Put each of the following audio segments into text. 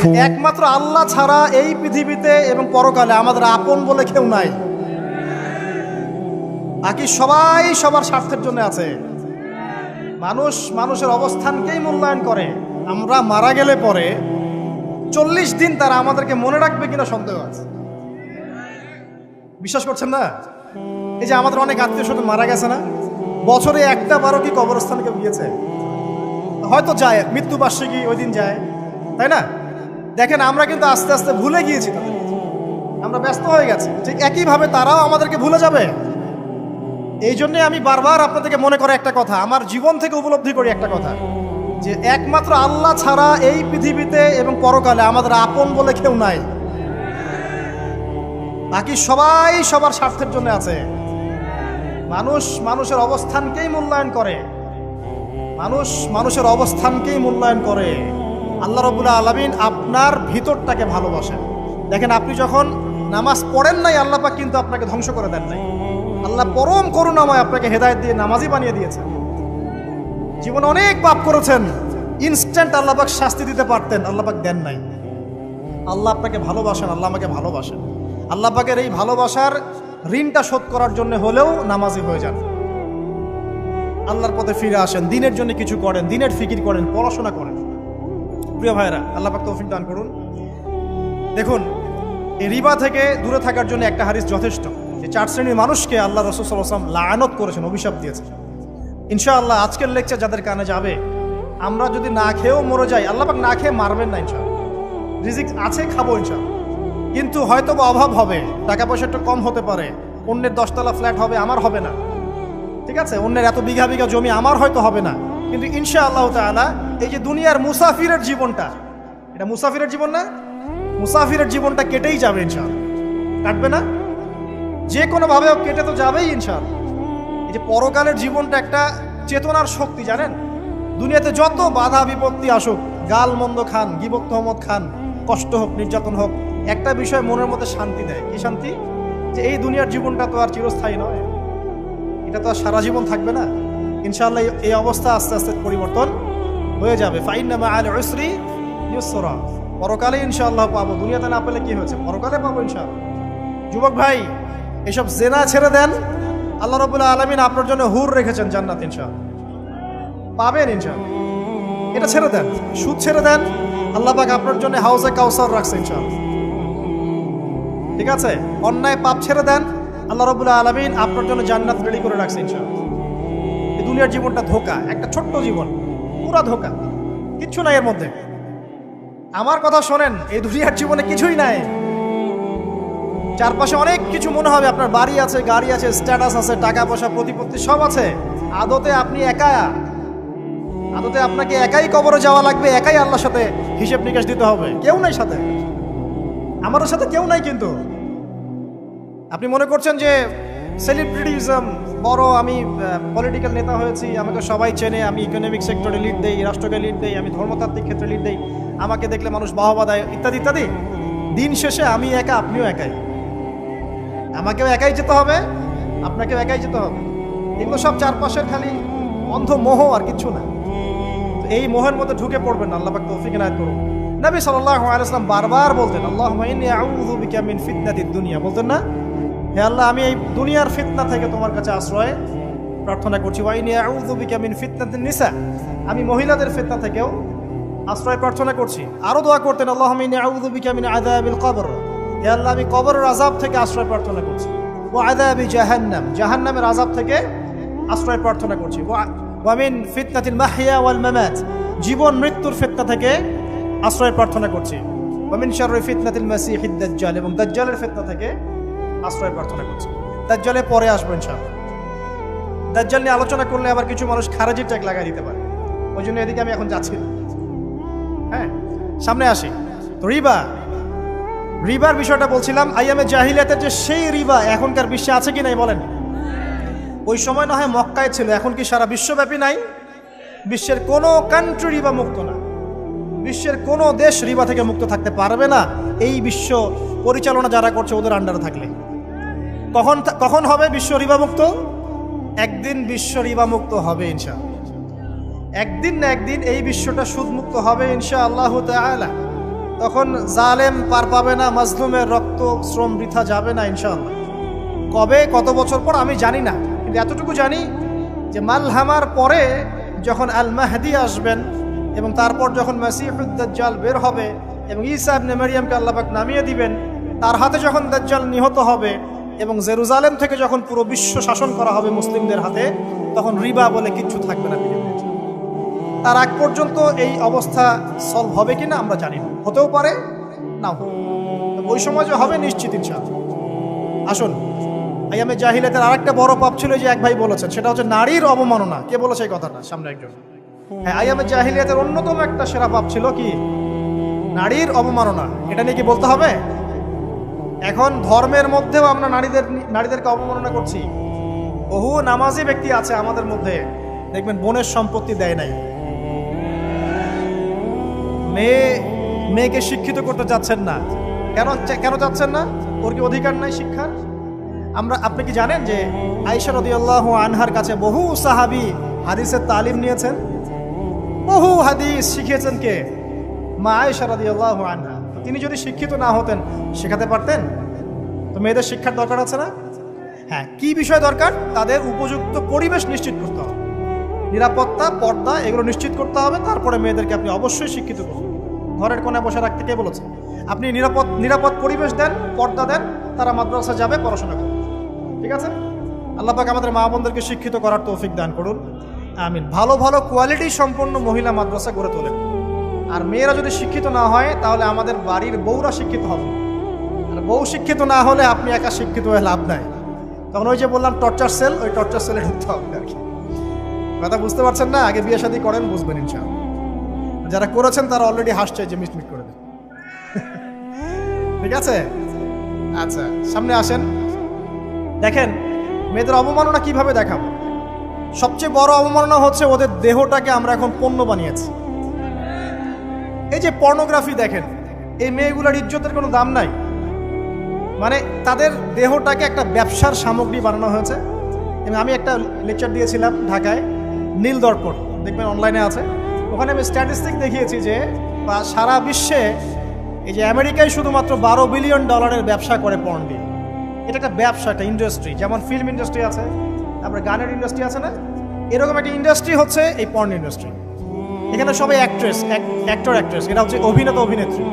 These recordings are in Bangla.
একমাত্র আল্লাহ ছাড়া এই পৃথিবীতে এবং পরকালে আমাদের আপন বলে কেউ নাই। বাকি সবাই সবার স্বার্থের জন্য আছে। মানুষ মানুষের অবস্থানকেই মূল্যায়ন করে। আমরা মারা গেলে পরে 40 দিন তারা আমাদেরকে মনে রাখবে কিনা সন্দেহ আছে। বিশ্বাস করছেন না? এই যে আমাদের অনেক আত্মীয় স্বজন মারা গেছে না, বছরে একটা বারো কি কবরস্থানে কেউ গিয়েছে? হয়তো যায়, মৃত্যুবার্ষিকী ওই দিন যায়, তাই না? দেখেন আমরা কিন্তু আস্তে আস্তে ভুলে গিয়েছি তাদের, আমরা ব্যস্ত হয়ে গেছি। ঠিক একইভাবে তারাও আমাদেরকে ভুলে যাবে। এই জন্যে আমি বারবার আপনাদেরকে মনে করে একটা কথা, আমার জীবন থেকে উপলব্ধি করি একটা কথা, যে একমাত্র আল্লাহ ছাড়া এই পৃথিবীতে এবং পরকালে আমাদের আপন বলে কেউ নাই। বাকি সবাই সবার স্বার্থের জন্য আছে। মানুষ মানুষের অবস্থানকেই মূল্যায়ন করে। মানুষ মানুষের অবস্থানকেই মূল্যায়ন করে। আল্লাহ রাব্বুল আলামিন আপনার ভিতরটাকে ভালোবাসেন। দেখেন, আপনি যখন নামাজ পড়েন নাই, আল্লাহ পাক কিন্তু আপনাকে ধ্বংস করে দেন নাই। আল্লাহ পরম করুণাময় আপনাকে হেদায়েত দিয়ে নামাজি বানিয়ে দিয়েছেন। জীবনে অনেক পাপ করেছেন, ইনস্ট্যান্ট আল্লাহ পাক শাস্তি দিতে পারতেন, আল্লাহ পাক দেন নাই। আল্লাহ আপনাকে ভালোবাসেন, আল্লাহ আমাকে ভালোবাসেন। আল্লাহ পাকের এই ভালোবাসার ঋণটা শোধ করার জন্য হলেও নামাজি হয়ে যান, আল্লাহর পথে ফিরে আসেন, দিনের জন্য কিছু করেন, দিনের ফিকির করেন, পড়াশোনা করেন। প্রিয় ভাইরা, আল্লাহ পাক তৌফিক দান করুন। দেখুন, এই রিবা থেকে দূরে থাকার জন্য একটা হাদিস যথেষ্ট, যে 4 শ্রেণীর মানুষকে আল্লাহ রাসূল সাল্লাল্লাহু আলাইহি ওয়াসাল্লাম লাআনত করেছেন, অভিশাপ দিয়েছেন। ইনশাআল্লাহ আজকের লেকচার যাদের কানে যাবে, আমরা যদি না খেয়েও মরে যাই, আল্লাহ পাক না খেয়ে মারবেন না ইনশাআল্লাহ। রিজিক আছে, খাবো ইনশাআল্লাহ। কিন্তু হয়তো বা অভাব হবে, টাকা পয়সা একটু কম হতে পারে, অন্যের 10 তলা ফ্ল্যাট হবে, আমার হবে না, ঠিক আছে? অন্যের এত বিঘা বিঘা জমি আমার হয়তো হবে না। কিন্তু ইনশাআল্লাহ তাআলা এই যে দুনিয়ার মুসাফিরের জীবনটা, এটা মুসাফিরের জীবন না? মুসাফিরের জীবনটা কেটেই যাবে ইনশাআল্লাহ। কাটবে না? যে কোনোভাবে কেটে তো যাবেই ইনশাআল্লাহ। এই যে পরকালের জীবনটা একটা চেতনার শক্তি, জানেন? দুনিয়াতে যত বাধা বিপত্তি আসুক, গাল মন্দ খান, গীবত তহমত খান, কষ্ট হোক, নির্যাতন হোক, একটা বিষয় মনের মধ্যে শান্তি দেয়। কি শান্তি? যে এই দুনিয়ার জীবনটা তো আর চিরস্থায়ী নয়, এটা তো আর সারা জীবন থাকবে না। ইনশাআল্লাহ এই অবস্থা আস্তে আস্তে পরিবর্তন হয়ে যাবে। ফাইন্না মাআল উসরি ইউসরা, পরকালে ইনশাআল্লাহ পাবো। দুনিয়াতে না পেলে কি হয়েছে, পরকালে পাবো ইনশাআল্লাহ। যুবক ভাই, এসব জেনা ছেড়ে দেন, আল্লাহ রাব্বুল আলামিন আপনার জন্য হুর রেখেছেন জান্নাত, ইনশাআল্লাহ পাবেন ইনশাআল্লাহ। এটা ছেড়ে দেন, সুদ ছেড়ে দেন, আল্লাহ পাক আপনার জন্য হাউজে কাউসার রাখছে ইনশাআল্লাহ, ঠিক আছে? অন্যায় পাপ ছেড়ে দেন, আল্লাহ রাব্বুল আলামিন আপনার জন্য জান্নাত রেডি করে রাখছে ইনশাআল্লাহ। এই দুনিয়ার জীবনটা ধোঁকা, একটা ছোট্ট জীবন, পুরা ধোঁকা, কিচ্ছু নাই এর মধ্যে। আমার কথা শোনেন, এই দুনিয়ার জীবনে কিছুই নাই। চারপাশে অনেক কিছু মনে হবে, আপনার বাড়ি আছে, গাড়ি আছে, স্ট্যাটাস আছে, টাকা পয়সা, প্রতিপত্তি সব আছে। আদতে আপনি একা, আদতে আপনাকে একাই কবরে যাওয়া লাগবে, একাই আল্লাহর সাথে হিসেব নিকাশ দিতে হবে। কেউ নাই সাথে, আমাদের সাথে কেউ নাই। কিন্তু আপনি মনে করছেন যে সেলিব্রিটিজম বড়, আমি পলিটিক্যাল নেতা হয়েছি, আমাকে সবাই চেনে, আমি ইকোনমিক সেক্টরে লিড দেই, রাষ্ট্রকে লিড দেই, আমি ধর্মতাত্ত্বিক ক্ষেত্রে লিড দেই, আমাকে দেখলে মানুষ বাহবা দেয়, ইত্যাদি ইত্যাদি। দিন শেষে আমি একা, আপনিও একাই। আমাকেও একাই যেতে হবে, আপনাকেও একাই যেতে হবে। এগুলো সব চারপাশের খালি অন্ধ মোহ, আর কিছু না। এই মোহের মধ্যে ঢুকে পড়বেন না, আল্লাহ পাক তৌফিক এনায়েত করুন। নবী সাল্লাল্লাহু আলাইহি ওয়াসাল্লাম বারবার বলতেন, আল্লাহুম্মা ইন্নী আউযু বিকা মিন ফিতনাতিদ দুনিয়া, বলতেন না? হে আল্লাহ, আমি এই দুনিয়ার ফিতনা থেকে তোমার কাছে আশ্রয় প্রার্থনা করছি। ওয়া ইন্নী আউযু বিকা মিন ফিতনাতিন নিসা, আমি মহিলাদের ফিতনা থেকেও আশ্রয় প্রার্থনা করছি। আরো দোয়া করতেন, আল্লাহুম্মা ইন্নী আউযু বিকা মিন আযাবিল কবর, হে আল্লাহ, আমি কবরের আযাব থেকে আশ্রয় প্রার্থনা করছি। ওয়া আযাবি জাহান্নাম, জাহান্নামের আযাব থেকে আশ্রয় প্রার্থনা করছি। ওয়া মিন ফিতনাতিল মাহইয়া ওয়াল মামাত, জীবন মৃত্যুর ফিতনা থেকে আশ্রয় প্রার্থনা করছি। ওয়া মিন শাররি ফিতনাতিল মাসিহিদ দাজ্জাল, এবং দাজ্জালের ফিতনা থেকে আশ্রয় প্রার্থনা করছি। দাজ্জালে পরে আসবো ইনশাআল্লাহ। দাজ্জাল নিয়ে আলোচনা করলে আবার কিছু মানুষ খারাজি ট্যাগ লাগাই দিতে পারে, ওই জন্য এদিকে আমি এখন যাচ্ছি না। হ্যাঁ, সামনে আসি। তো রিবার বিষয়টা বলছিলাম। আইয়ামে জাহিলিয়াতের যে সেই রিবা এখনকার বিশ্বে আছে কি নাই বলেন? ওই সময় না হয় মক্কায় ছিল, এখন কি সারা বিশ্বব্যাপী নাই? বিশ্বের কোনো কান্ট্রি রিবা মুক্ত না, বিশ্বের কোনো দেশ রিবা থেকে মুক্ত থাকতে পারবে না, এই বিশ্ব পরিচালনা যারা করছে ওদের আন্ডারে থাকলে। কখন হবে বিশ্ব রিবা মুক্ত? একদিন বিশ্ব রিবা মুক্ত হবে ইনশাআল্লাহ। একদিন না একদিন এই বিশ্বটা সুদমুক্ত হবে ইনশাআল্লাহু তাআলা। তখন জালেম পার পাবে না, মাজলুমের রক্ত শ্রম বৃথা যাবে না ইনশাআল্লাহ। কবে কত বছর পর আমি জানি না, কিন্তু এতটুকু জানি যে মালহামার পরে যখন আল মাহদি আসবেন এবং তারপর যখন মাসিহুদ দাজ্জাল বের হবে এবং ঈসা ইবনে মারইয়ামকে আল্লাহ পাক নামিয়ে দিবেন, তার হাতে যখন দাজ্জাল নিহত হবে এবং জেরুজালেম থেকে যখন পুরো বিশ্ব শাসন করা হবে মুসলিমদের হাতে, তখন রিবা বলে কিচ্ছু থাকবে না পৃথিবীতে। তার আগ পর্যন্ত এই অবস্থা সলভ হবে কিনা আমরা জানি না, হতেও পারে না। ওই সময় যে হবে নিশ্চিত ইনশাআল্লাহ। আসুন, আইয়ামে জাহিলিয়াতের আরেকটা বড় পাপ ছিল যে এক ভাই বলেছেন, সেটা হচ্ছে নারীর অবমাননা। কে বলেছে এই কথাটা? সামনে একজন। হ্যাঁ, আইয়ামে জাহিলিয়াতের অন্যতম একটা সেরা পাপ ছিল কি? নারীর অবমাননা। এটা নিয়ে কি বলতে হবে? এখন ধর্মের মধ্যেও আমরা নারীদেরকে অবমাননা করছি। বহু নামাজি ব্যক্তি আছে আমাদের মধ্যে, দেখবেন বোনের সম্পত্তি দেয় নাই, মেয়েকে শিক্ষিত করতে যাচ্ছেন না। কেন যাচ্ছেন না? ওর কি অধিকার নাই শিক্ষার? আপনি কি জানেন যে আয়েশা রাদিয়াল্লাহু আনহার কাছে বহু সাহাবী হাদিসের তালিম নিয়েছেন, বহু হাদিস শিখিয়েছেন কে? মা আয়েশা রাদিয়াল্লাহু আনহা। তিনি যদি শিক্ষিত না হতেন শেখাতে পারতেন? তো মেয়েদের শিক্ষার দরকার আছে না? হ্যাঁ, কি বিষয় দরকার? তাদের উপযুক্ত পরিবেশ নিশ্চিত করতে হবে, নিরাপত্তা, পর্দা এগুলো নিশ্চিত করতে হবে। তারপরে মেয়েদেরকে আপনি অবশ্যই শিক্ষিত করুন। ঘরের কোণে বসে রাখতে কে বলেছে? আপনি নিরাপদ পরিবেশ দেন, পর্দা দেন, তারা মাদ্রাসা যাবে, পড়াশোনা করবে। ঠিক আছে? আল্লাহ পাক আমাদের মা বোনদেরকে শিক্ষিত করার তৌফিক দান করুন, আমিন। ভালো ভালো কোয়ালিটি সম্পন্ন মহিলা মাদ্রাসা গড়ে তোলেন। আর মেয়েরা যদি শিক্ষিত না হয় তাহলে আমাদের বাড়ির বউরা শিক্ষিত হবে। আর বউ শিক্ষিত না হলে আপনি একা শিক্ষিত হয়ে লাভ নাই। তখন ওই যে বললাম টর্চার সেল, ওই টর্চার সেলে ঢুকতে হবে আর কি। কথা বুঝতে পারছেন না? আগে বিয়ে শাদী করেন, বুঝবেন ইনশাআল্লাহ। যারা করেছেন তারা অলরেডি হাসছে যে মিটমিট করে দেন। ঠিক আছে? আচ্ছা, সামনে আসেন। দেখেন মেয়েদের অবমাননা কিভাবে দেখাবো। সবচেয়ে বড় অবমাননা হচ্ছে ওদের দেহটাকে আমরা এখন পণ্য বানিয়েছি। এই যে পর্নোগ্রাফি দেখেন, এই মেয়েগুলোর ইজ্জতের কোনো দাম নাই। মানে তাদের দেহটাকে একটা ব্যবসার সামগ্রী বানানো হয়েছে। এবং আমি একটা লেকচার দিয়েছিলাম ঢাকায়, নীল দর্পণ, দেখবেন অনলাইনে আছে। ওখানে আমি স্ট্যাটিস্টিক দেখিয়েছি যে সারা বিশ্বে এই যে আমেরিকায় শুধুমাত্র $12 বিলিয়ন ব্যবসা করে পর্ন দিয়ে। এটা একটা ব্যবসা, একটা ইন্ডাস্ট্রি। যেমন ফিল্ম ইন্ডাস্ট্রি আছে, তারপরে গানের ইন্ডাস্ট্রি আছে না, এরকম একটা ইন্ডাস্ট্রি হচ্ছে এই পর্ন ইন্ডাস্ট্রি। এখানে সবাই অ্যাক্টর অ্যাক্ট্রেস, এটা হচ্ছে অভিনেতা অভিনেত্রী।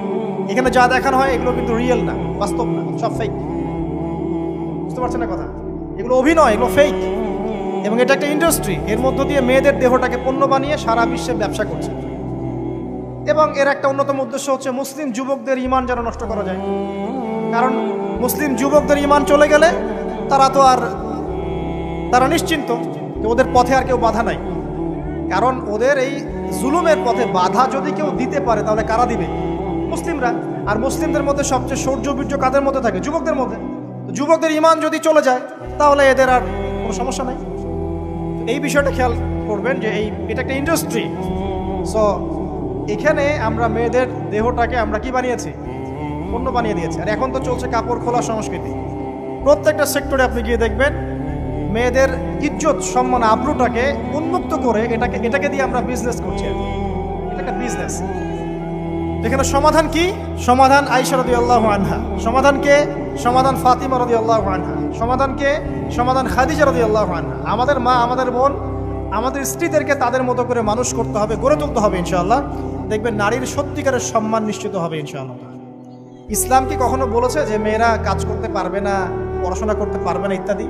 এখানে যা দেখানো হয় এগুলো কিন্তু রিয়েল না, বাস্তব না, সব ফেক। বুঝতে পারছেন না কথা? এগুলো অভিনয়, এগুলো ফেক। এবং এটা একটা ইন্ডাস্ট্রি, এর মধ্য দিয়ে মেয়েদের দেহটাকে পণ্য বানিয়ে সারা বিশ্বে ব্যবসা করছে। এবং এর একটা অন্যতম উদ্দেশ্য হচ্ছে মুসলিম যুবকদের ঈমান যেন নষ্ট করা যায়। কারণ মুসলিম যুবকদের ঈমান চলে গেলে তারা নিশ্চিন্ত যে ওদের পথে আর কেউ বাধা নাই। কারণ ওদের এই জুলুমের পথে বাধা যদি কেউ দিতে পারে তাহলে কারা দিবে? মুসলিমরা। আর মুসলিমদের মধ্যে সবচেয়ে শৌর্য বীর্য কাদের মধ্যে থাকে? যুবকদের মধ্যে। যুবকদের ঈমান যদি চলে যায় তাহলে এদের আর কোনো সমস্যা নাই। এই বিষয়টা খেয়াল করবেন যে এটা একটা ইন্ডাস্ট্রি। সো এখানে আমরা মেয়েদের দেহটাকে আমরা কি বানিয়েছি? পণ্য বানিয়ে দিয়েছি। আর এখন তো চলছে কাপড় খোলা সংস্কৃতি। প্রত্যেকটা সেক্টরে আপনি গিয়ে দেখবেন মেয়েদের ইজ্জত, সম্মান, আব্রুটাকে উন্মুক্ত করে এটাকে দিয়ে আমরা বিজনেস করছি। এটা একটা বিজনেস। এখানে সমাধান কি? সমাধান আয়েশা রাদিয়াল্লাহু আনহা। সমাধান কে? সমাধান ফাতিমা রাদিয়াল্লাহু আনহা। সমাধান কে? সমাধান খাদিজা রাদিয়াল্লাহু আনহা। আমাদের মা, আমাদের বোন, আমাদের স্ত্রীদেরকে তাদের মতো করে মানুষ করতে হবে, গড়ে তুলতে হবে ইনশাআল্লাহ। দেখবেন নারীর সত্যিকারের সম্মান নিশ্চিত হবে ইনশাআল্লাহ। ইসলাম কি কখনো বলেছে যে মেয়েরা কাজ করতে পারবে না, পড়াশোনা করতে পারবে না ইত্যাদি?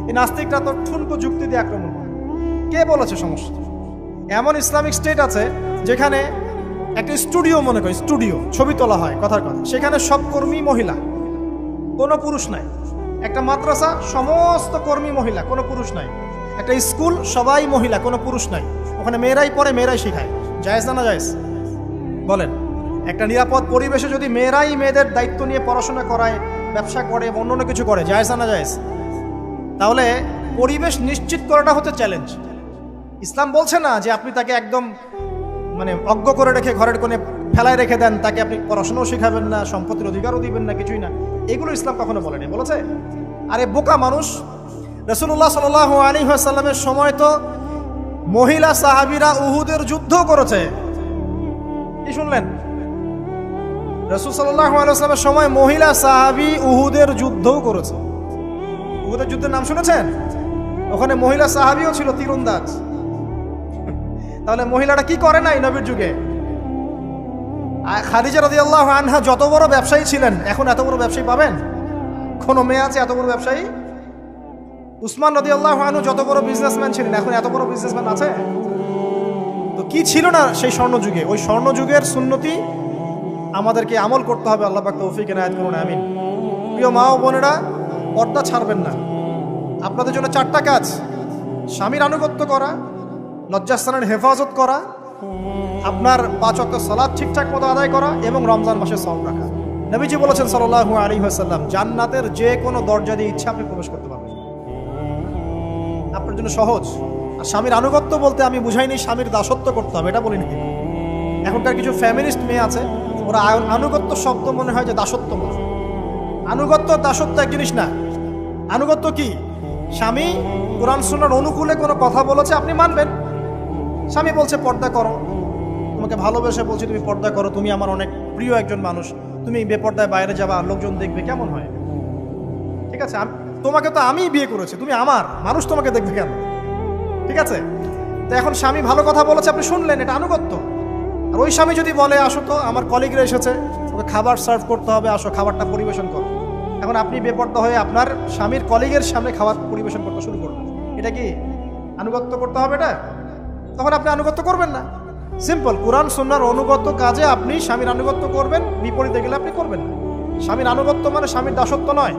এই নাস্তিকরা তো ঠুনকো যুক্তি দিয়ে আক্রমণ করে। কে বলেছে? সমস্যা এমন ইসলামিক স্টেট আছে যেখানে একটা স্টুডিও, মনে করি স্টুডিও, ছবি তোলা হয়, কথার কথা, সেখানে সব কর্মী মহিলা, কোনো পুরুষ নাই। একটা মাদ্রাসা, সমস্ত কর্মী মহিলা, কোনো পুরুষ নাই। একটা স্কুল, সবাই মহিলা, কোনো পুরুষ নাই। ওখানে মেয়েরাই পড়ে, মেয়েরাই শেখায়। জায়েজ না? না জায়েজ? বলেন। একটা নিরাপদ পরিবেশে যদি মেয়েরাই মেয়েদের দায়িত্ব নিয়ে পড়াশোনা করায়, ব্যবসা করে, অন্য কিছু করে, জায়েজ না? না জায়েজ? তাহলে পরিবেশ নিশ্চিত করাটা হচ্ছে চ্যালেঞ্জ। ইসলাম বলছে না যে আপনি তাকে একদম অজ্ঞ করে রেখে ঘরের কোণে ফেলায় রেখে দেন, তাকে আপনি পড়াশোনাও শেখাবেন না, সম্পত্তির অধিকারও দিবেন না, কিছুই না। এগুলো ইসলাম কখনো বলেনি। বলেছে? আরে বোকা মানুষ! রাসূলুল্লাহ সাল্লাল্লাহু আলাইহি ওয়াসাল্লামের সময় তো মহিলা সাহাবীরা উহুদের যুদ্ধ করেছে। কি শুনলেন? রাসূল সাল্লাল্লাহু আলাইহি ওয়াসাল্লামের সময় মহিলা সাহাবী উহুদের যুদ্ধও করেছে। উহুদের যুদ্ধের নাম শুনেছেন? ওখানে মহিলা সাহাবীও ছিল তীরন্দাজ। তাহলে মহিলাটা কি করে নাই নবীর যুগে? খাদিজা রাদিয়াল্লাহু আনহা যত বড় ব্যবসায়ী ছিলেন, এখন এত বড় ব্যবসায়ী পাবেন? কোন মেয়ে আছে এত বড় ব্যবসায়ী? উসমান রাদিয়াল্লাহু আনহু যত বড় বিজনেসম্যান ছিলেন, এখন এত বড় বিজনেসম্যান আছে? তো কি ছিল না সেই স্বর্ণ যুগে? ওই স্বর্ণ যুগের সুন্নতি আমাদেরকে আমল করতে হবে। আল্লাহ পাক তৌফিক এনায়েত করুন, আমিন। প্রিয় মা ও বোনেরা, পর্দা ছাড়বেন না। আপনাদের জন্য 4টা কাজ: স্বামীর আনুগত্য করা, লজ্জাস্থানের হেফাজত করা, আপনার 5 ওয়াক্ত সালাত ঠিকঠাক মতো আদায় করা এবং রমজান মাসে সওম রাখা। নবীজি বলেছেন সাল্লাল্লাহু আলাইহি ওয়াসাল্লাম, জান্নাতের যে কোনো দরজা দিয়ে ইচ্ছা আপনি প্রবেশ করতে পারবেন। আপনার জন্য সহজ। আর স্বামীর আনুগত্য বলতে আমি বুঝাইনি স্বামীর দাসত্ব করতে হবে, এটা বলিনি। এখনকার কিছু ফ্যামিলিস্ট মেয়ে আছে, ওরা আনুগত্য শব্দ মনে হয় যে দাসত্ব বলে। আনুগত্য দাসত্ব এক জিনিস না। আনুগত্য কি? স্বামী কোরআন সুন্নাহর অনুকূলে কোনো কথা বলেছে, আপনি মানবেন। স্বামী বলছে পর্দা করো, তোমাকে ভালোবেসে বলছি তুমি পর্দা করো, তুমি আমার অনেক প্রিয় একজন মানুষ, তুমি বেপর্দায় বাইরে যাবা, লোকজন দেখবে, কেমন হয়? ঠিক আছে, তোমাকে তো আমিই বিয়ে করেছি, তুমি আমার, মানুষ তোমাকে দেখবে কেন? ঠিক আছে, তো এখন স্বামী ভালো কথা বলেছে, আপনি শুনলেন, এটা আনুগত্য। আর ওই স্বামী যদি বলে আসো তো আমার কলিগরা এসেছে, ওকে খাবার সার্ভ করতে হবে, আসো খাবারটা পরিবেশন করো, এখন আপনি বেপর্দা হয়ে আপনার স্বামীর কলিগের সামনে খাবার পরিবেশন করতে শুরু করবেন, এটা কি আনুগত্য করতে হবে? এটা তখন আপনি আনুগত্য করবেন না। সিম্পল, কোরআন সুন্নাহর অনুগত কাজে আপনি স্বামীর আনুগত্য করবেন, বিপরীতে গেলে আপনি করবেন না। স্বামীর আনুগত্য মানে স্বামীর দাসত্ব নয়।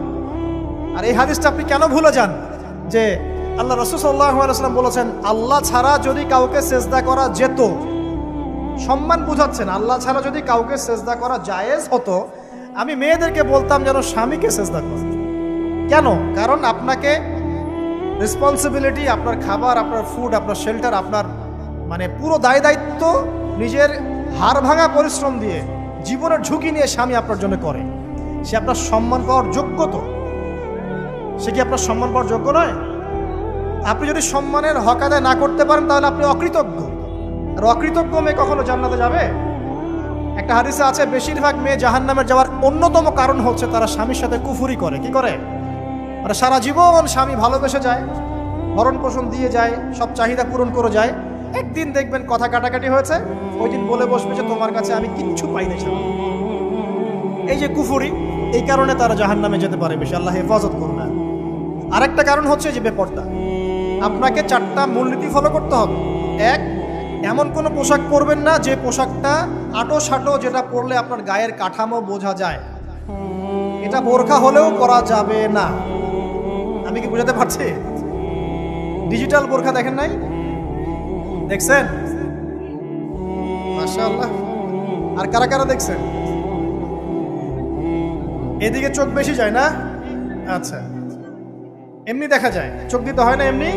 আর এই হাদিসটা আপনি কেন ভুলে যান যে আল্লাহ রাসূল সাল্লাল্লাহু আলাইহি ওয়াসাল্লাম বলেছেন আল্লাহ ছাড়া যদি কাউকে সেজদা করা যেত, সম্মান বুঝাচ্ছেন, আল্লাহ ছাড়া যদি কাউকে সেজদা করা জায়েজ হতো, আমি মেয়েদেরকে বলতাম যেন স্বামীকে সেজদা করে। কেন? কারণ আপনাকে রেসপন্সিবিলিটি, আপনার খাবার, আপনার ফুড, আপনার শেল্টার, আপনার মানে পুরো দায় দায়িত্ব নিজের হাড় ভাঙা পরিশ্রম দিয়ে, জীবনের ঝুঁকি নিয়ে স্বামী আপনার জন্য করে। সে আপনার সম্মান পাওয়ার যোগ্য তো? সে কি আপনার সম্মান পাওয়ার যোগ্য নয়? আপনি যদি সম্মানের হক আদায় না করতে পারেন তাহলে আপনি অকৃতজ্ঞ। আর অকৃতজ্ঞ মেয়ে কখনো জান্নাতে যাবে? একটা হাদিসে আছে বেশিরভাগ মেয়ে জাহান্নামে যাওয়ার অন্যতম কারণ হচ্ছে তারা স্বামীর সাথে কুফরি করে। কি করে? মানে সারা জীবন স্বামী ভালোবেসে যায়, ভরণ পোষণ দিয়ে যায়, সব চাহিদা পূরণ করে যায়, একদিন দেখবেন কথা কাটাকাটি হয়েছে, ওই দিন বলে বসবে যে তোমার কাছে আমি কিচ্ছু পাই না। এই যে কুফরি, এই কারণে তারা জাহান্নামে যেতে পারে বেশি। আল্লাহ হেফাজত করবে। আরেকটা কারণ হচ্ছে যে বেপর্দা। আপনাকে 4টা মূলনীতি ফলো করতে হবে। 1, এমন কোনো পোশাক পরবেন না যে পোশাকটা আটো সাটো, যেটা পরলে আপনার গায়ের কাঠামো বোঝা যায়। এটা বোরখা হলেও পরা যাবে না। আমি কি বুঝাতে পারছি? ডিজিটাল বোরখা দেখেন নাই? দেখছেন? মাশাআল্লাহ। আর কারা কারা দেখছেন? এদিকে চোখ বেশি যায় না? আচ্ছা, এমনি দেখা যায়, চোখ দিতে হয় না, এমনি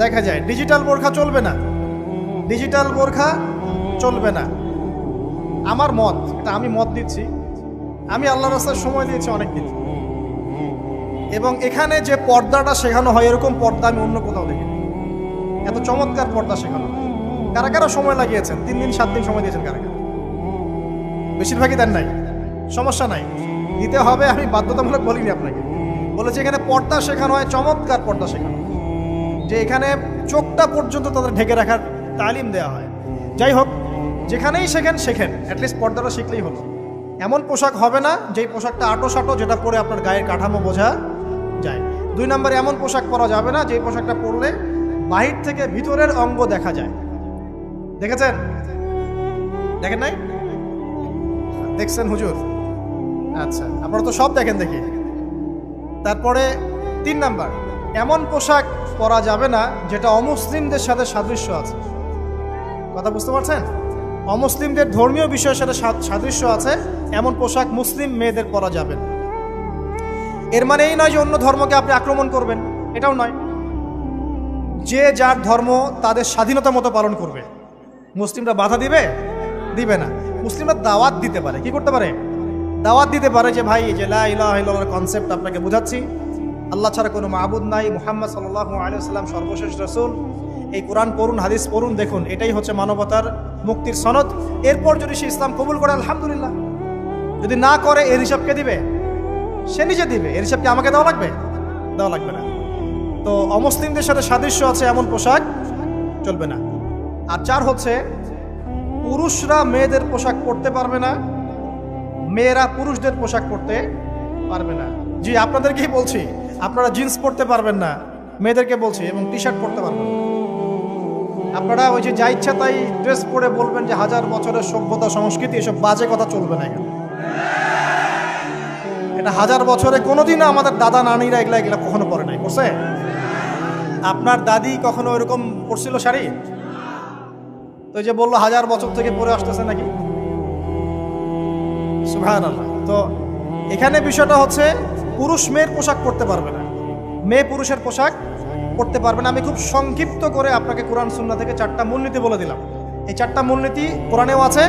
দেখা যায়। ডিজিটাল বোরখা চলবে না, ডিজিটাল বোরখা চলবে না। আমার মত, এটা আমি মত দিচ্ছি, আমি আল্লাহর রাস্তায় সময় দিয়েছি অনেক দিন, এবং এখানে যে পর্দাটা শেখানো হয় এরকম পর্দা আমি অন্য কোথাও দেখিনি। এত চমৎকার পর্দা শেখানো হয়। কারা কারা সময় লাগিয়েছেন? 3 দিন 7 দিন সময় দিয়েছেন কারা কারা? বেশিরভাগই দেন নাই। সমস্যা নাই, দিতে হবে, আমি বাধ্যতামূলক বলিনি আপনাকে। বলেছি এখানে পর্দা শেখানো হয়, চমৎকার পর্দা শেখানো হয়, যে এখানে চোখটা পর্যন্ত তাদের ঢেকে রাখার তালিম দেওয়া হয়। যাই হোক, যেখানেই শেখেন, অ্যাটলিস্ট পর্দাটা শিখলেই হলো। এমন পোশাক হবে না যেই পোশাকটা আটো সাটো, যেটা পরে আপনার গায়ের কাঠামো বোঝা যায়। 2 নম্বরে এমন পোশাক পরা যাবে না যেই পোশাকটা পরলে বাহির থেকে ভিতরের অঙ্গ দেখা যায়। দেখেছেন? দেখেন নাই? দেখছেন হুজুর? আচ্ছা, আপনারা তো সব দেখেন দেখি। তারপরে 3 নাম্বার, এমন পোশাক পরা যাবে না যেটা অমুসলিমদের সাথে সাদৃশ্য আছে। কথা বুঝতে পারছেন? অমুসলিমদের ধর্মীয় বিষয়ের সাথে সাদৃশ্য আছে এমন পোশাক মুসলিম মেয়েদের পরা যাবে না। এর মানে এই নয় যে অন্য ধর্মকে আপনি আক্রমণ করবেন, এটাও নয়। যে যার ধর্ম তাদের স্বাধীনতা মতো পালন করবে। মুসলিমরা বাধা দিবে না। মুসলিমরা দাওয়াত দিতে পারে। কি করতে পারে? দাওয়াত দিতে পারে যে ভাই, যে লা ইলাহা ইল্লাল্লাহর কনসেপ্ট আপনাকে বুঝাচ্ছি, আল্লাহ ছাড়া কোনো মাবুদ নাই, মুহাম্মদ সাল্লাল্লাহু আলাইহি ওয়াসাল্লাম সর্বশেষ রাসূল, এই কোরআন পড়ুন, হাদিস পড়ুন, দেখুন এটাই হচ্ছে মানবতার মুক্তির সনদ। এরপর যদি সে ইসলাম কবুল করে আলহামদুলিল্লাহ, যদি না করে এর হিসাব কে দিবে? সে নিজে দিবে। এর হিসাব কি আমাকে দেওয়া লাগবে? দেওয়া লাগবে না। তো অমুসলিমদের সাথে সাদৃশ্য আছে এমন পোশাক চলবে না। আর 4 হচ্ছে পুরুষরা মেয়েদের পোশাক পরতে পারবে না, মেয়েরা পুরুষদের পোশাক পরতে পারবে না। জি, আপনাদেরকেই বলছি, আপনারা জিন্স পরতে পারবেন না, মেয়েদেরকে বলছি, এবং টি শার্ট পরতে পারবেন না। আপনারা ওই যে যা ইচ্ছা তাই ড্রেস পরে বলবেন যে 1000 বছরের সভ্যতা সংস্কৃতি, এসব বাজে কথা চলবে না এখানে। এটা 1000 বছরে কোনোদিনও আমাদের দাদা নানিরা এগুলা কখনো পরে নাই। করছে? আপনার দাদি কখনো ওইরকম পরছিল শাড়ি? তো যে বললো 1000 বছর থেকে পরে আসতেছে নাকি? সুবহানাল্লাহ। তো এখানে বিষয়টা হচ্ছে পুরুষ মেয়ের পোশাক পরতে পারবে না, মেয়ে পুরুষের পোশাক পরতে পারবে না। আমি খুব সংক্ষিপ্ত করে আপনাকে কোরআন সুন্নাহ থেকে 4টা মূলনীতি বলে দিলাম। এই 4টা মূলনীতি কোরআনেও আছে,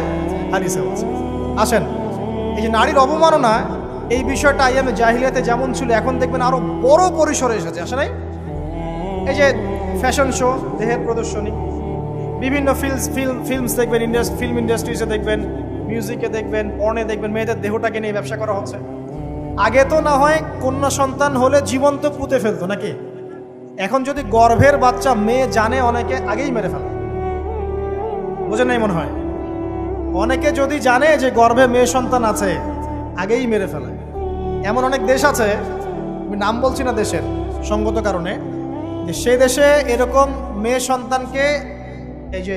হাদিসেও আছে। আসেন, এই যে নারীর অবমাননা, এই বিষয়টা আইয়ামে জাহিলিয়াতে যেমন ছিল, এখন দেখবেন আরো বড় পরিসরে এসেছে। আসে নাই? এই যে ফ্যাশন শো, দেহের প্রদর্শনী, বিভিন্ন ফিল্মস দেখবেন, ফিল্ম ইন্ডাস্ট্রিজে দেখবেন, মিউজিকে দেখবেন, পর্নে দেখবেন, মেয়েদের দেহটাকে নিয়ে ব্যবসা করা হচ্ছে। আগে তো না হয় কন্যা সন্তান হলে জীবন্ত পুঁতে ফেলতো নাকি? এখন যদি গর্ভের বাচ্চা মেয়ে জানে, অনেকে আগেই মেরে ফেলে। বুঝেন নাই মনে হয়? অনেকে যদি জানে যে গর্ভে মেয়ে সন্তান আছে, আগেই মেরে ফেলে। এমন অনেক দেশ আছে, আমি নাম বলছি না দেশের সঙ্গত কারণে, যে সেই দেশে এরকম মেয়ে সন্তানকে এই যে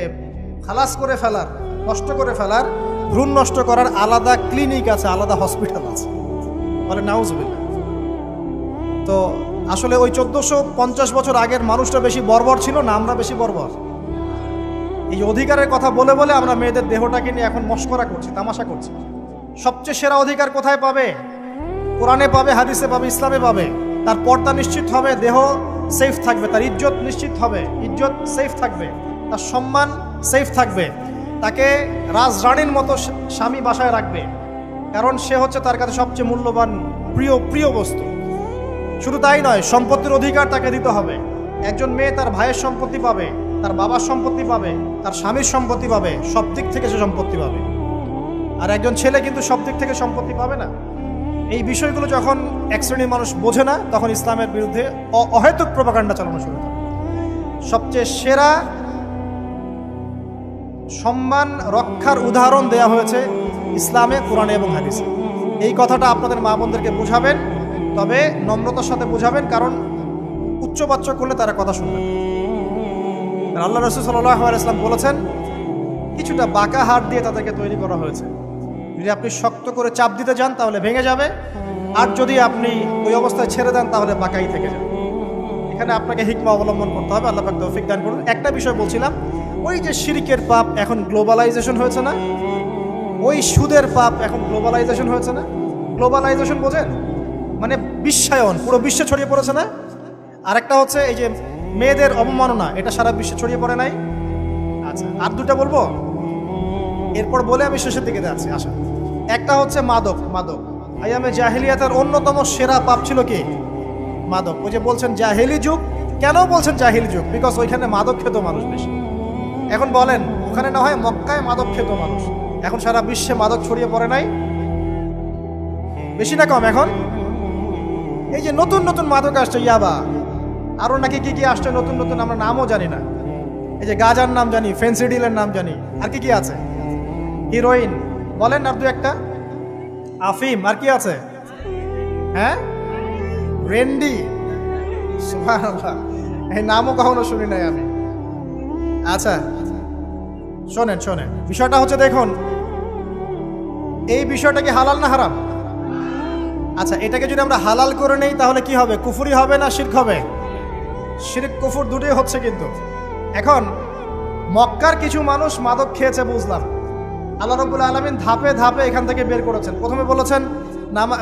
খালাস করে ফেলার, নষ্ট করে ফেলার, ভ্রূণ নষ্ট করার আলাদা ক্লিনিক আছে, আলাদা হসপিটাল আছে। বলে নাউজুবিল্লাহ। তো আসলে ওই 1450 বছর আগের মানুষটা বেশি বর্বর ছিল না আমরা বেশি বর্বর? এই অধিকারের কথা বলে বলে আমরা মেয়েদের দেহটাকে নিয়ে এখন মস্করা করছি, তামাশা করছি। সবচেয়ে সেরা অধিকার কোথায় পাবে? কোরআনে পাবে, হাদিসে পাবে, ইসলামে পাবে। তার পর্দা নিশ্চিত হবে, দেহ সেফ থাকবে, তার ইজ্জত নিশ্চিত হবে, ইজ্জত সেফ থাকবে, তার সম্মান সেফ থাকবে, তাকে রাজরানীর মতো স্বামী বাসায় রাখবে, কারণ সে হচ্ছে তার কাছে সবচেয়ে মূল্যবান প্রিয় বস্তু। শুধু তাই নয়, সম্পত্তির অধিকার তাকে দিতে হবে। একজন মেয়ে তার ভাইয়ের সম্পত্তি পাবে, তার বাবার সম্পত্তি পাবে, তার স্বামীর সম্পত্তি পাবে, সব দিক থেকে সে সম্পত্তি পাবে। আর একজন ছেলে কিন্তু সব দিক থেকে সম্পত্তি পাবে না। এই বিষয়গুলো যখন এক শ্রেণীর মানুষ বোঝে না, তখন ইসলামের বিরুদ্ধে অহেতুক প্রপাগান্ডা চালানো শুরু করে। সবচেয়ে সেরা সম্মান রক্ষার উদাহরণ দেয়া হয়েছে ইসলামে, কোরআনে এবং হাদিসে। এই কথাটা আপনাদের মা বোনদেরকে বোঝাবেন, তবে নম্রতার সাথে বোঝাবেন, কারণ উচ্চবাচ্য করলে তারা কথা শুনবেন। আল্লাহ রাসূল সাল্লাল্লাহু আলাইহি ওয়াসাল্লাম বলেছেন, কিছুটা বাঁকা হাড় দিয়ে তাদেরকে তৈরি করা হয়েছে। যদি আপনি শক্ত করে চাপ দিতে যান তাহলে ভেঙে যাবে, আর যদি আপনি ওই অবস্থায় ছেড়ে দেন তাহলে বাঁকাই থেকে যাবে। এখানে আপনাকে হিকমা অবলম্বন করতে হবে। আল্লাহ পাক তৌফিক দান করুন। একটা বিষয় বলছিলাম, ওই যে শিরকের পাপ এখন গ্লোবালাইজেশন হয়েছে না, ওই সুদের পাপ এখন গ্লোবালাইজেশন হয়েছে না। গ্লোবালাইজেশন বোঝেন? মানে বিশ্বায়ন, পুরো বিশ্বে ছড়িয়ে পড়েছে না। আরেকটা হচ্ছে এই যে মেয়েদের অবমাননা, এটা সারা বিশ্বে ছড়িয়ে পড়ে নাই? আচ্ছা, আর দুটা বলবো, এরপর বলে আমি শেষের দিকে যাচ্ছি। আসা, একটা হচ্ছে মাদক। আইয়ামে জাহিলিয়াতের অন্যতম সেরা পাপ ছিল কি? মাদক। ওই যে বলছেন জাহিলি যুগ, কেন বলছেন জাহিলি যুগ? বিকজ ওইখানে মাদক খেত মানুষ বেশি। এখন বলেন, ওখানে না হয় মক্কায় মাদক খেত মানুষ, এখন সারা বিশ্বে মাদক ছড়িয়ে পড়ে নাই? বেশি না কম? এখন এই যে নতুন নতুন মাদক আসছে, ইয়াবা, আরো নাকি কি কি আসছে নতুন নতুন, আমরা নামও জানি না। এই যে গাজার নাম জানি, ফেন্সিডিলের নাম জানি, আর কি কি আছে, হিরোইন বলেন, আর দু একটা, আফিম, আর কি আছে? হ্যাঁ, রেন্ডি, সুবহানাল্লাহ, এই নামও কখনো শুনি নাই আমি। আচ্ছা শোনেন, বিষয়টা হচ্ছে, দেখুন এই বিষয়টা কি হালাল না হারাম? আচ্ছা, এটাকে যদি আমরা হালাল করে নেই তাহলে কি হবে? কুফরি হবে না শিরক হবে? শিরক কুফর দুটোই হচ্ছে। কিন্তু এখন মক্কার কিছু মানুষ মাদক খেয়েছে বুঝলাম, আল্লাহ রাব্বুল আলামিন ধাপে ধাপে এখান থেকে বের করেছেন। প্রথমে বলেছেন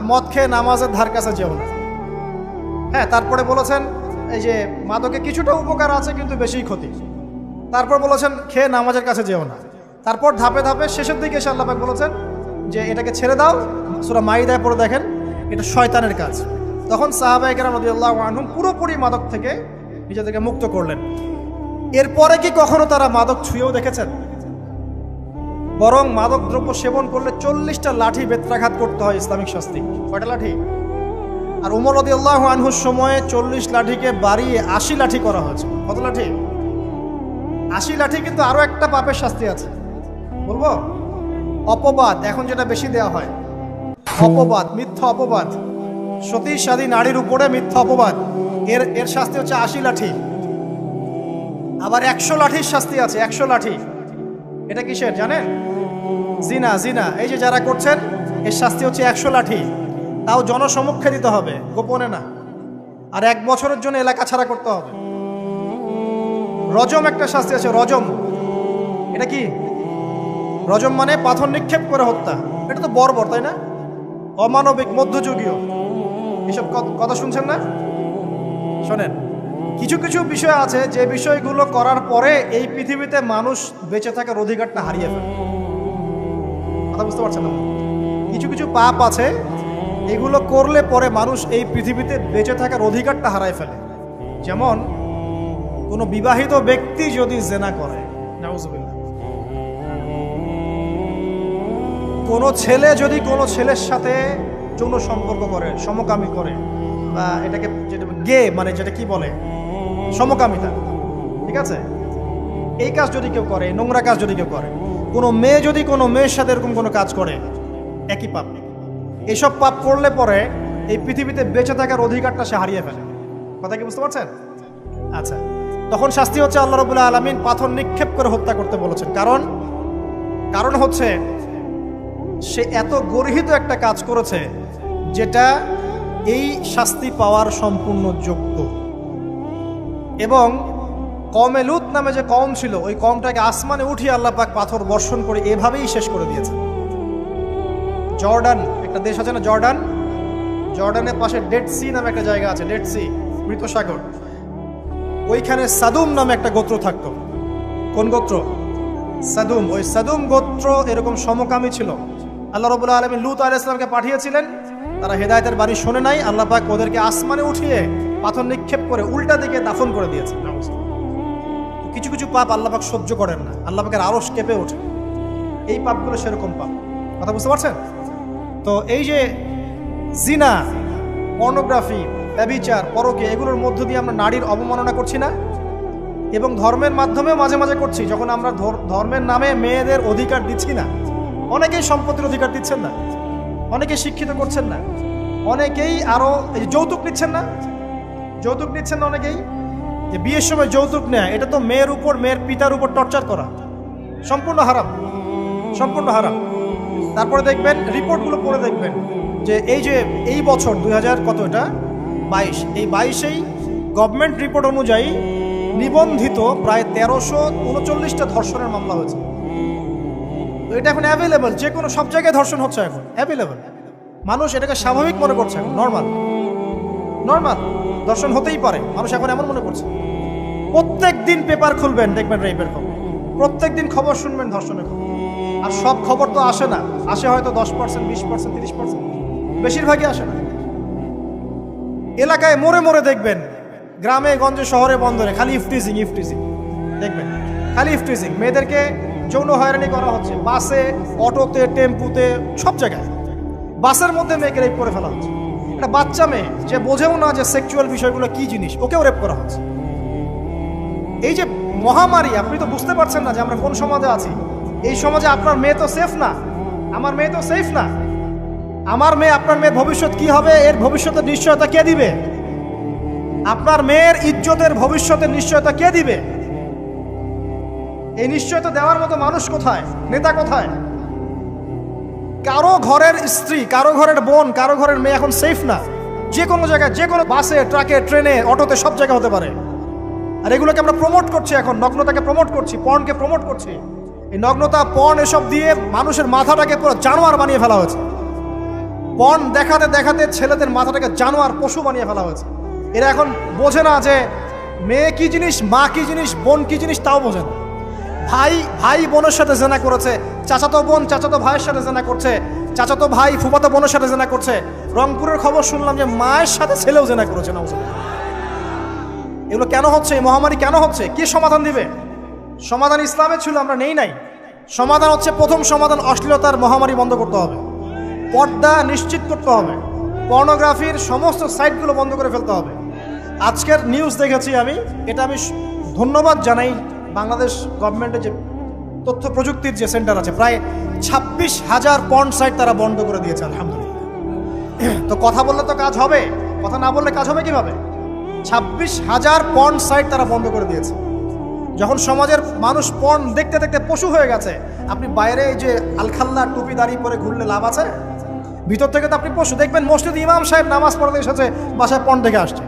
মদ খেয়ে নামাজের ধার কাছে যেও না। হ্যাঁ, তারপরে বলেছেন এই যে মাদকে কিছুটা উপকার আছে কিন্তু বেশি ক্ষতি। তারপর বলেছেন খেয়ে নামাজের কাছে যেও না। তারপর ধাপে ধাপে শেষের দিকে এসে আল্লাহ পাক বলেছেন যে এটাকে ছেড়ে দাও। সূরা মাইদায় পড়ে দেখেন, এটা শয়তানের কাজ। তখন সাহাবায়ে কেরাম রাদিয়াল্লাহু আনহুম পুরোপুরি মাদক থেকে নিজেদেরকে মুক্ত করলেন। এরপরে কি কখনো তারা মাদক ছুঁয়েও দেখেছেন? বরং মাদকদ্রব্য সেবন করলে 40টা লাঠি বেত্রাঘাত করতে হয় ইসলামিক শাস্তি। কয়টা লাঠি? আর উমর রাদিয়াল্লাহু আনহুর সময়ে 40 লাঠিকে বাড়িয়ে 80 লাঠি করা হয়েছে। কত লাঠি? 80 লাঠি। কিন্তু আরো একটা পাপের শাস্তি আছে, বলবো? অপবাদ। এখন যেটা বেশি দেওয়া হয়, অপবাদ, মিথ্যা অপবাদ, সতী সাদী নারীর উপরে মিথ্যা অপবাদ, এর শাস্তি হচ্ছে 80 লাঠি। আবার 100 লাঠির শাস্তি আছে, 100 লাঠি। এটা কিসের জানেন? জিনা। জিনা এই যে যারা করছেন, এর শাস্তি হচ্ছে 100 লাঠি। তাও জনসমক্ষে দিতে হবে, গোপনে না। আর 1 বছরের জন্য এলাকা ছাড়া করতে হবে। রজম একটা শাস্তি আছে, রজম। এটা কি? রজম মানে পাথর নিক্ষেপ করে হত্যা। এটা তো বর্বর, তাই না? অমানবিক, মধ্যযুগীয়। এসব কথা শুনছেন না? শোনেন, কিছু কিছু বিষয় আছে যে বিষয়গুলো করার পরে এই পৃথিবীতে মানুষ বেঁচে থাকার অধিকারটা হারিয়ে ফেলে। কথা বুঝতে পারছেন না? কিছু কিছু পাপ আছে, এগুলো করলে পরে মানুষ এই পৃথিবীতে বেঁচে থাকার অধিকারটা হারায় ফেলে। যেমন কোনো বিবাহিত ব্যক্তি যদি জেনা করে, নাউজুবিল্লাহ, কোনো ছেলে যদি কোনো ছেলের সাথে যৌন সম্পর্ক করে, সমকামী করে, বা এটাকে যেটা গে মানে যেটা কি বলে, সমকামিতা, ঠিক আছে, এই কাজ যদি কেউ করে, নোংরা কাজ যদি কেউ করে, কোনো মেয়ে যদি কোনো মেয়ের সাথে এরকম কোনো কাজ করে, একই পাপ। এইসব পাপ করলে পরে এই পৃথিবীতে বেঁচে থাকার অধিকারটা সে হারিয়ে ফেলে। কথা কি বুঝতে পারছেন? আচ্ছা, তখন শাস্তি হচ্ছে আল্লাহ রাব্বুল আলামিন পাথর নিক্ষেপ করে হত্যা করতে বলেছেন। কারণ হচ্ছে সে এত গর্হিত একটা কাজ করেছে যেটা এই শাস্তি পাওয়ার সম্পূর্ণ যোগ্য। এবং কওমে লূত নামে যে কওম ছিল, ওই কওমটাকে আসমানে উঠিয়ে আল্লাহ পাক পাথর বর্ষণ করে এভাবেই শেষ করে দিয়েছে। জর্ডান একটা দেশ আছে না, জর্ডান, জর্ডানের পাশে ডেড সি নামে একটা জায়গা আছে, ডেড সি, মৃত সাগর। ওইখানে সাদুম নামে একটা গোত্র থাকতো। কোন গোত্র? সাদুম। ওই সাদুম গোত্র এরকম সমকামী ছিল। আল্লাহ রাব্বুল আলামিন লূত আলাইহিস সালামকে পাঠিয়েছিলেন, তারা হেদায়েতের বাণী শোনে নাই। আল্লাহ পাক ওদেরকে আসমানে উঠিয়ে পাথর নিক্ষেপ করে উল্টা দিকে দাফন করে দিয়েছে। কিছু কিছু পাপ আল্লাহ পাক সহ্য করেন না, আল্লাহ পাকের আরশ কেঁপে ওঠে। এই পাপগুলো সেরকম পাপ। কথা বুঝতে পারছেন? তো এই যে জিনা, পর্নোগ্রাফি, ব্যভিচার, পরকে, এগুলোর মধ্য দিয়ে আমরা নারীর অবমাননা করছি না? এবং ধর্মের মাধ্যমেও মাঝে মাঝে করছি, যখন আমরা ধর্মের নামে মেয়েদের অধিকার দিচ্ছি না। অনেকেই সম্পত্তির অধিকার দিচ্ছেন না, অনেকে শিক্ষিত করছেন না, অনেকেই আরো যৌতুক নিচ্ছেন না, যৌতুক নিচ্ছেন না অনেকেই। যে বিয়ের সময় যৌতুক নেয়, এটা তো মেয়ের উপর, মেয়ের পিতার উপর টর্চার করা, সম্পূর্ণ হারাম, সম্পূর্ণ হারাম। তারপরে দেখবেন, রিপোর্টগুলো পড়ে দেখবেন যে এই বছর 2000 কত, এটা 22, এই 22-এই গভর্নমেন্ট রিপোর্ট অনুযায়ী নিবন্ধিত প্রায় 1339টা ধর্ষণের মামলা হয়েছে। তো এটা এখন অ্যাভেলেবল, যে কোনো সব জায়গায় ধর্ষণ হচ্ছে, এখন অ্যাভেলেবল। মানুষ এটাকে স্বাভাবিক মনে করছে, এখন নর্মাল, নর্মাল ধর্ষণ হতেই পারে, মানুষ এখন এমন মনে করছে। প্রত্যেক দিন পেপার খুলবেন, দেখবেন রেপের খবর, প্রত্যেক দিন খবর শুনবেন ধর্ষণের খবর। আর সব খবর তো আসে না, আসে হয়তো 10%, 20%, 30%, বেশিরভাগই আসে না। এলাকায় মোড়ে মোড়ে দেখবেন, গ্রামে গঞ্জে শহরে বন্দরে খালি ইফটিজিং, ইফটিজিং দেখবেন, খালি ইফটিজিং। মেয়েদেরকে যৌন হয়রানি করা হচ্ছে, বাসে, অটোতে, টেম্পুতে, সব জায়গায়। বাসের মধ্যে মেয়েকে রেপ করে ফেলা হচ্ছে। একটা বাচ্চা মেয়ে যে বোঝেও না যে সেক্সুয়াল বিষয়গুলো কি জিনিস, ওকেও রেপ করা হচ্ছে। এই যে মহামারী, আপনি তো বুঝতে পারছেন না যে আমরা কোন সমাজে আছি। এই সমাজে আপনার মেয়ে তো সেফ না, আমার মেয়ে তো সেফ না। আমার মেয়ে, আপনার মেয়ের ভবিষ্যৎ কি হবে, এর ভবিষ্যতের নিশ্চয়তা কে দিবে? আপনার মেয়ের ইজ্জতের ভবিষ্যতের নিশ্চয়তা কে দিবে? এই নিশ্চয়তা দেওয়ার মতো মানুষ কোথায়, নেতা কোথায়? কারো ঘরের স্ত্রী, কারো ঘরের বোন, কারো ঘরের মেয়ে এখন সেফ না। যে কোনো জায়গায়, যে কোনো বাসে, ট্রাকে, ট্রেনে, অটোতে, সব জায়গায় হতে পারে। আর এগুলোকে আমরা প্রমোট করছি, এখন নগ্নতাকে প্রমোট করছি, পর্নকে প্রমোট করছি। এই নগ্নতা, পর্ন, এসব দিয়ে মানুষের মাথাটাকে পুরো জানোয়ার বানিয়ে ফেলা হয়েছে। পর্ন দেখাতে দেখাতে ছেলেদের মাথাটাকে জানোয়ার, পশু বানিয়ে ফেলা হয়েছে। এরা এখন বোঝে না যে মেয়ে কি জিনিস, মা কি জিনিস, বোন কি জিনিস, তাও বোঝে না। ভাই বোনের সাথে জেনা করেছে, চাচাতো বোন চাচাতো ভাইয়ের সাথে জেনা করছে, চাচাতো ভাই ফুফাতো বোনের সাথে জেনা করছে। রংপুরের খবর শুনলাম যে মায়ের সাথে ছেলেও জেনা করেছে। না, এগুলো কেন হচ্ছে? এই মহামারী কেন হচ্ছে? কি সমাধান দিবে? সমাধান ইসলামে ছিল, আমরা নেই নাই। সমাধান হচ্ছে, প্রথম সমাধান অশ্লীলতার মহামারী বন্ধ করতে হবে, পর্দা নিশ্চিত করতে হবে, পর্নোগ্রাফির সমস্ত সাইটগুলো বন্ধ করে ফেলতে হবে। আজকের নিউজ দেখেছি আমি, এটা আমি ধন্যবাদ জানাই বাংলাদেশ গভর্নমেন্টের যে তথ্য প্রযুক্তির যে সেন্টার আছে, প্রায় 26,000 পর্ন সাইট তারা বন্ধ করে দিয়েছে, আলহামদুলিল্লাহ। তো কথা বললে তো কাজ হবে, কথা না বললে কাজ হবে কিভাবে? 26,000 পর্ন সাইট তারা বন্ধ করে দিয়েছে। যখন সমাজের মানুষ পর্ন দেখতে দেখতে পশু হয়ে গেছে, আপনি বাইরে এই যে আলখাল্লা টুপি দাঁড়িয়ে পরে ঘুরলে লাভ আছে? ভিতর থেকে তো আপনি পশু। দেখবেন মসজিদ ইমাম সাহেব নামাজ পড়তে এসেছে, বাসায় পর্ন দেখে আসছে,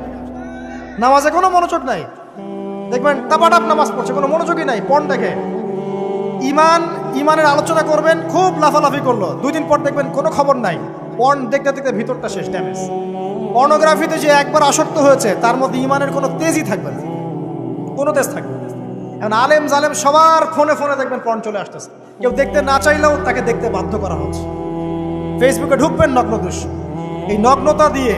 নামাজে কোনো মনোযোগ নাই। দেখবেন টাপাটাপ নামাজ পড়ছে, কোনো মনোযোগই নাই, পর্ন দেখে। ইমানের আলোচনা করবেন, খুব লাফালাফি করলো, 2 দিন পর দেখবেন কোনো খবর নাই, পর্ন দেখতে দেখতে ভিতরটা শেষ, ড্যামেজ। পর্নোগ্রাফিতে যে একবার আসক্ত হয়েছে, তার মধ্যে ইমানের কোনো তেজই থাকবে না, কোনো তেজ থাকবে না। এখন আলেম জালেম সবার ফোনে ফোনে দেখবেন পর্ন চলে আসতেছে, কেউ দেখতে না চাইলেও তাকে দেখতে বাধ্য করা হচ্ছে। ফেসবুকে ঢুকবেন নগ্ন দৃশ্য, এই নগ্নতা দিয়ে,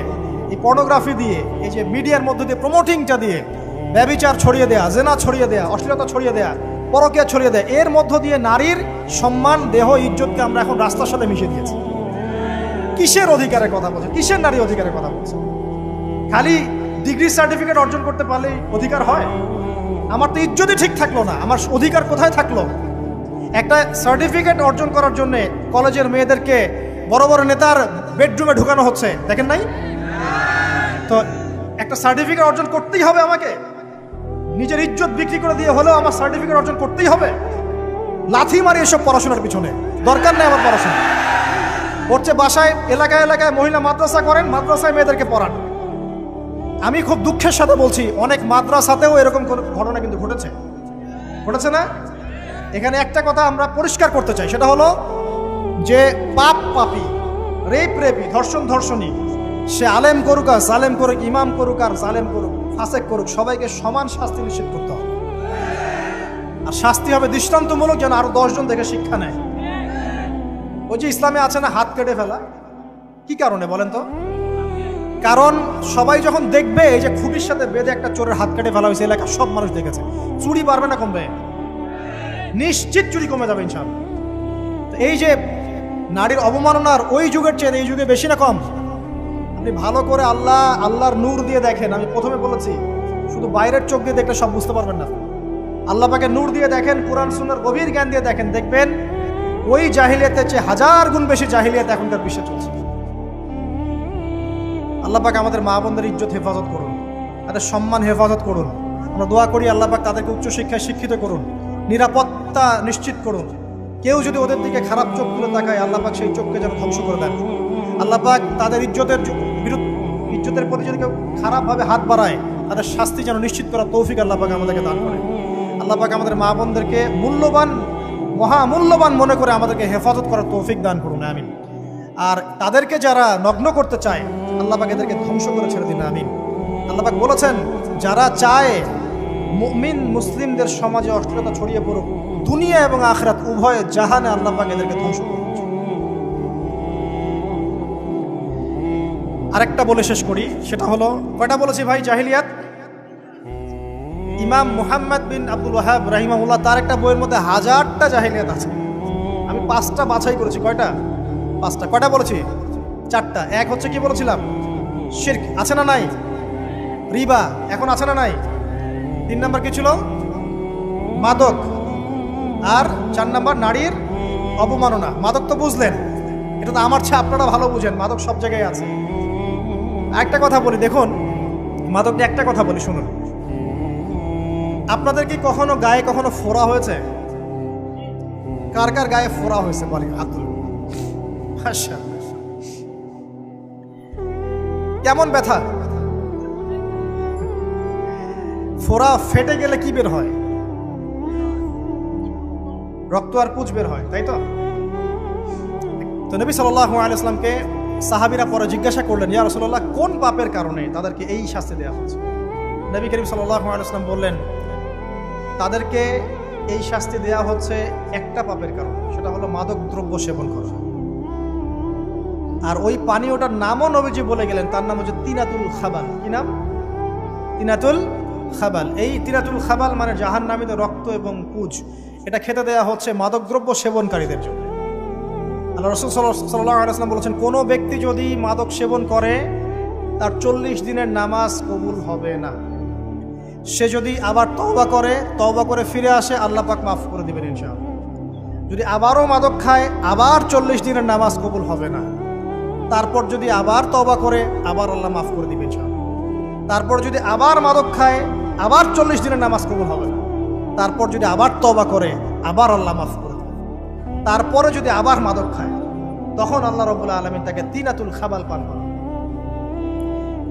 এই পর্নোগ্রাফি দিয়ে, এই যে মিডিয়ার মধ্যে দিয়ে প্রমোটিংটা দিয়ে ব্যভিচার ছড়িয়ে দেয়া, জেনা ছড়িয়ে দেয়া, অশ্লীলতা ছড়িয়ে দেয়া, পরকীয়া ছড়িয়ে দেয়, এর মধ্য দিয়ে নারীর সম্মান, দেহ, ইজ্জতকে আমরা এখন রাস্তার সাথে মিশিয়ে দিয়েছি। কিসের অধিকারের কথা বলছে? কিসের নারী অধিকারের কথা বলছে? খালি ডিগ্রি সার্টিফিকেট অর্জন করতে পারলেই অধিকার হয়? আমার তো ইজ্জতই ঠিক থাকলো না, আমার অধিকার কোথায় থাকলো? একটা সার্টিফিকেট অর্জন করার জন্য কলেজের মেয়েদেরকে বড় বড় নেতার বেডরুমে ঢুকানো হচ্ছে, দেখেন নাই? তো একটা সার্টিফিকেট অর্জন করতেই হবে আমাকে, নিজের ইজ্জত বিক্রি করে দিয়ে হলেও আমার সার্টিফিকেট অর্জন করতেই হবে। লাথি মারি এসব পড়াশোনার পিছনে, দরকার নেই আমার পড়াশোনা। হচ্ছে বাসায় এলাকায় এলাকায় মহিলা মাদ্রাসা করেন, মাদ্রাসায় মেয়েদেরকে পড়ান। আমি খুব দুঃখের সাথে বলছি, অনেক মাদ্রাসাতেও এরকম ঘটনা কিন্তু ঘটেছে না? এখানে একটা কথা আমরা পরিষ্কার করতে চাই, সেটা হলো যে পাপী, রেপী, ধর্ষণী, সে আলেম করুক আর জালেম করুক, ইমাম করুক আর জালেম করুক, ফাসেক করুক, সবাইকে সমান শাস্তি নিশ্চিত করতে হবে। আর শাস্তি হবে দৃষ্টান্তমূলক, যেন আরো 10 জন দেখে শিক্ষা নেয়। ওই যে ইসলামে আছে না হাত কেটে ফেলা, কি কারণে বলেন তো? কারণ সবাই যখন দেখবে এই যে খুঁটির সাথে বেঁধে একটা চোরের হাত কেটে ফেলা হয়েছে, এলাকার সব মানুষ দেখেছে, চুরি বাড়বে না কমবে? নিশ্চিত চুরি কমে যাবে ইনশাআল্লাহ। তো এই যে নারীর অবমাননার ওই যুগের চেয়ে এই যুগে বেশি না কম? আপনি ভালো করে আল্লাহর নূর দিয়ে দেখেন। আমি প্রথমে বলেছি, শুধু বাইরের চোখ দিয়ে দেখলে সব বুঝতে পারবেন না। আল্লাহ পাকে নূর দিয়ে দেখেন, কোরআন সুন্নাহর গভীর জ্ঞান দিয়ে দেখেন, দেখবেন ওই জাহিলিয়াতের চেয়ে 1000 গুণ বেশি জাহিলিয়াত এখনকার বিশ্বে চলছে। আল্লাহ পাক আমাদের মা বোনদের ইজ্জত হেফাজত করুন, তাদের সম্মান হেফাজত করুন। আমরা দোয়া করি আল্লাহ পাক তাদেরকে উচ্চশিক্ষায় শিক্ষিত করুন, নিরাপত্তা নিশ্চিত করুন। কেউ যদি ওদের দিকে খারাপ চোখ তুলে তাকায়, আল্লাহ পাক সেই চোখকে যেন ধ্বংস করে দেন। আল্লাহ পাক তাদের ইজ্জতের প্রতি যদি কেউ খারাপভাবে হাত বাড়ায়, তাদের শাস্তি যেন নিশ্চিত করার তৌফিক আল্লাহ পাক আমাদেরকে দান করে। আল্লাহ পাক আমাদের মা বোনদেরকে মহামূল্যবান মনে করে আমাদেরকে হেফাজত করার তৌফিক দান করুন, আমিন। আর তাদেরকে যারা নগ্ন করতে চায়, আল্লাহ পাক এদেরকে ধ্বংস করে ছেড়ে দিন, আমিন। আল্লাহ পাক বলেছেন, যারা চায় মুমিন মুসলিমদের সমাজে অশ্লীলতা ছড়িয়ে পড়ুক, দুনিয়া এবং আখিরাত উভয় জাহানে আল্লাহ পাক এদেরকে ধ্বংস করুন। আরেকটা বলে শেষ করি, সেটা হলো, কয়টা বলেছি ভাই? জাহিলিয়াত। ইমাম মুহাম্মদ বিন আব্দুল ওয়াহাব রাহিমাহুল্লাহ, তার একটা বইয়ের মধ্যে 1000টা জাহিলিয়াত আছে। আমি 5টা বাছাই করেছি। কয়টা? 5টা। কয়টা বলেছি? 4টা। এক হচ্ছে কি বলেছিলাম? শিরক, আছে না নাই? রিবা এখন আছে না নাই? 3 নাম্বার কি ছিল? মাদক। আর 4 নাম্বার নারীর অবমাননা। মাদক তো বুঝলেন, এটা তো আমার চেয়ে আপনারা ভালো বুঝেন, মাদক সব জায়গায় আছে। একটা কথা বলি, দেখুন মাদক নিয়ে একটা কথা বলি, শুনুন। আপনাদের কি কখনো গায়ে কখনো ফোড়া হয়েছে? কার কার গায়ে ফোড়া হয়েছে বলি? আব্দুল, আচ্ছা, কেমন ব্যথা? ফোড়া ফেটে গেলে কি বের হয়? রক্ত আর পুঁজ বের হয়, তাই তো? তো নবী সাল্লাল্লাহু আলাইহি ওয়াসাল্লামকে সাহাবীরা পরে জিজ্ঞাসা করলেন, ইয়া রাসূলুল্লাহ, কোন পাপের কারণে তাদেরকে এই শাস্তি দেওয়া হচ্ছে? নবী করিম সাল্লাল্লাহু আলাইহি ওয়াসাল্লাম বললেন, তাদেরকে এই শাস্তি দেওয়া হচ্ছে একটা পাপের কারণে, সেটা হলো মাদক দ্রব্য সেবন করা। আর ওই পানীয়টার নামও নবীজি বলে গেলেন, তার নাম হচ্ছে তিনাতুল খাবাল। কি নাম? তিনাতুল খাবাল। এই তিনাতুল খাবাল মানে জাহান্নামীদের রক্ত এবং পুঁজ। এটা খেতে দেয়া হচ্ছে মাদকদ্রব্য সেবনকারীদের জন্য। আল্লাহ রাসূল সাল্লাল্লাহু আলাইহি ওয়াসাল্লাম বলেছেন, কোনো ব্যক্তি যদি মাদক সেবন করে তার 40 দিনের নামাজ কবুল হবে না। সে যদি আবার তওবা করে ফিরে আসে, আল্লাহ পাক মাফ করে দিবেন ইনশাআল্লাহ। যদি আবারও মাদক খায়, আবার 40 দিনের নামাজ কবুল হবে না। তারপর যদি আবার তওবা করে, আবার আল্লাহ মাফ করে দিবেন ইনশাআল্লাহ। তারপর যদি আবার মাদক খায়, আবার 40 দিনের নামাজ কবুল হবে না। তারপর যদি আবার তওবা করে, আবার আল্লাহ মাফ করে দিবেন। তারপরে যদি আবার মাদক খায়, তখন আল্লাহ রাব্বুল আলামিন তাকে তিনাতুল খাবাল পান করান।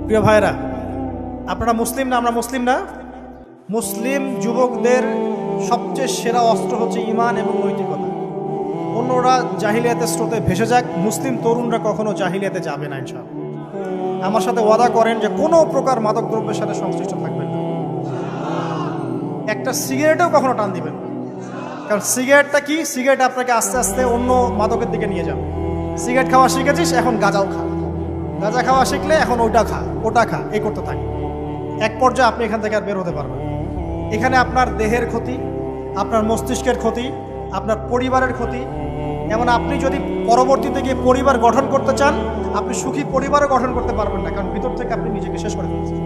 প্রিয় ভাইরা, আপনারা মুসলিম না? আমরা মুসলিম না? মুসলিম যুবকদের সবচেয়ে সেরা অস্ত্র হচ্ছে ঈমান এবং নৈতিকতা। অন্যরা জাহিলিয়াতের স্রোতে ভেসে যাক, মুসলিম তরুণরা কখনো জাহিলিয়াতে যাবে না ইনশাআল্লাহ। আমার সাথে ওয়াদা করেন যে কোনো প্রকার মাদকদ্রব্যের সাথে সংশ্লিষ্ট থাকবেন না। একটা সিগারেটেও কখনো টান দিবেন না। কারণ সিগারেটটা কি? সিগারেট আপনাকে আস্তে আস্তে অন্য মাদকের দিকে নিয়ে যাবে। সিগারেট খাওয়া শিখেছিস, এখন গাঁজাও খা। গাঁজা খাওয়া শিখলে এখন ওটা খা, এই করতে থাকে। এক পর্যায়ে আপনি এখান থেকে আর বের হতে পারবেন। এখানে আপনার দেহের ক্ষতি, আপনার মস্তিষ্কের ক্ষতি, আপনার পরিবারের ক্ষতি। এমন আপনি যদি পরবর্তীতে গিয়ে পরিবার গঠন করতে চান, আপনি সুখী পরিবারও গঠন করতে পারবেন না, কারণ ভিতর থেকে আপনি নিজেকে শেষ করে ফেলছেন।